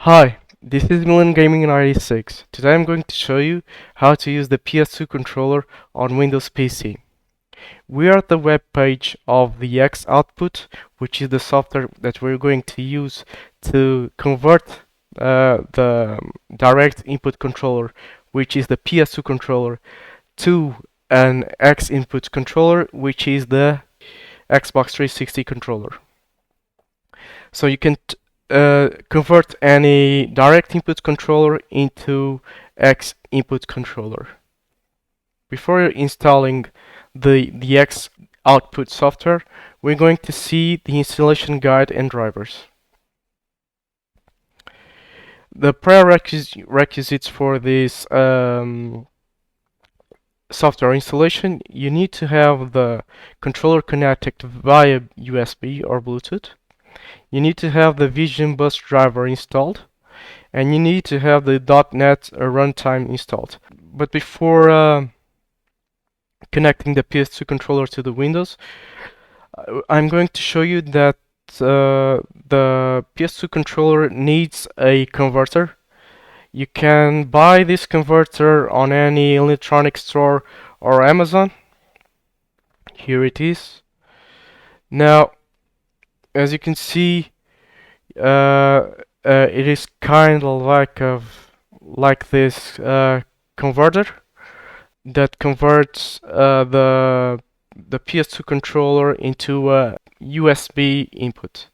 Hi, this is Milan Gaming 96. Today I'm going to show you how to use the PS2 controller on Windows PC. We are at the web page of the XOutput, which is the software that we're going to use to convert the direct input controller, which is the PS2 controller, to an X input controller, which is the Xbox 360 controller. So you can convert any direct input controller into X input controller. Before installing the X output software, we're going to see the installation guide and drivers. The prerequisites for this software installation: you need to have the controller connected via USB or Bluetooth. You need to have the VigemBusDriver installed, and you need to have the .NET runtime installed. But before connecting the PS2 controller to the Windows, I'm going to show you that the PS2 controller needs a converter. You can buy this converter on any electronic store or Amazon. Here it is. Now, as you can see, it is kind of like this converter that converts the PS2 controller into a USB input.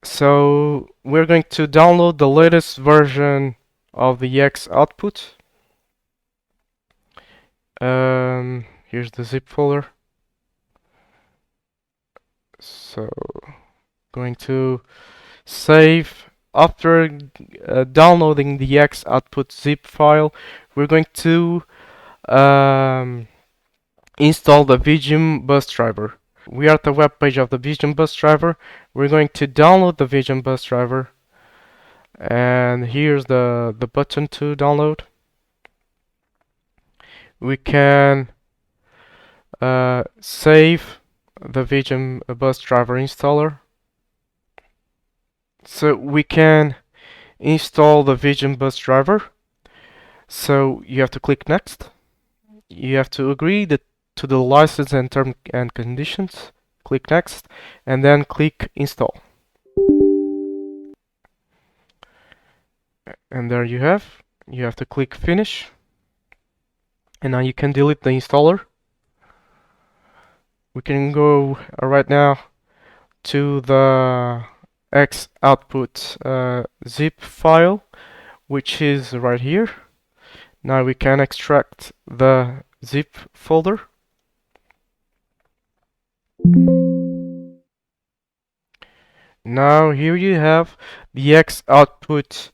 So we're going to download the latest version of the XOutput. Here's the zip folder. So going to save. After downloading the XOutput zip file, we're going to install the VigemBusDriver. We are at the web page of the VigemBusDriver. We're going to download the VigemBusDriver, and here's the button to download. We can save the VigemBusDriver installer. So we can install the VigemBusDriver. So you have to click next. You have to agree to the license and terms and conditions. Click next, and then click install. And there you have. You have to click finish. And now you can delete the installer. We can go right now to the XOutput zip file, which is right here. Now we can extract the zip folder. Now here you have the XOutput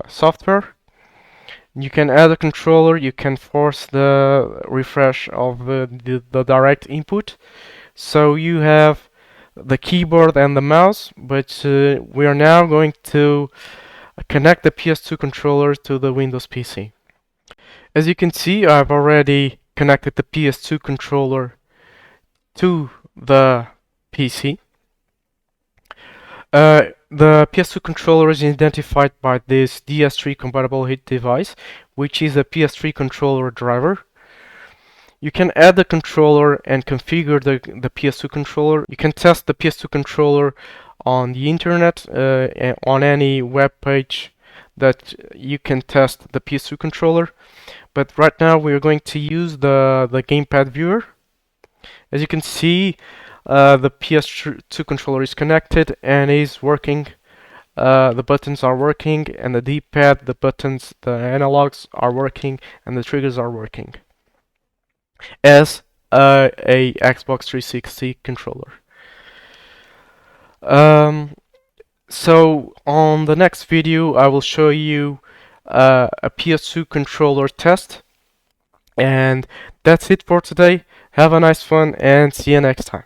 software. You can add a controller, you can force the refresh of the direct input. So you have the keyboard and the mouse, but we are now going to connect the PS2 controller to the Windows PC. As you can see, I've already connected the PS2 controller to the PC. The PS2 controller is identified by this DS3 compatible hit device, which is a PS3 controller driver. You can add the controller and configure the PS2 controller. You can test the PS2 controller on the internet, on any web page that you can test the PS2 controller. But right now we are going to use the GamepadViewer. As you can see, the PS2 controller is connected and is working. The buttons are working, and the D-pad, the buttons, the analogs are working, and the triggers are working as a Xbox 360 controller. So on the next video I will show you a PS2 controller test, and that's it for today. Have a nice one and see you next time.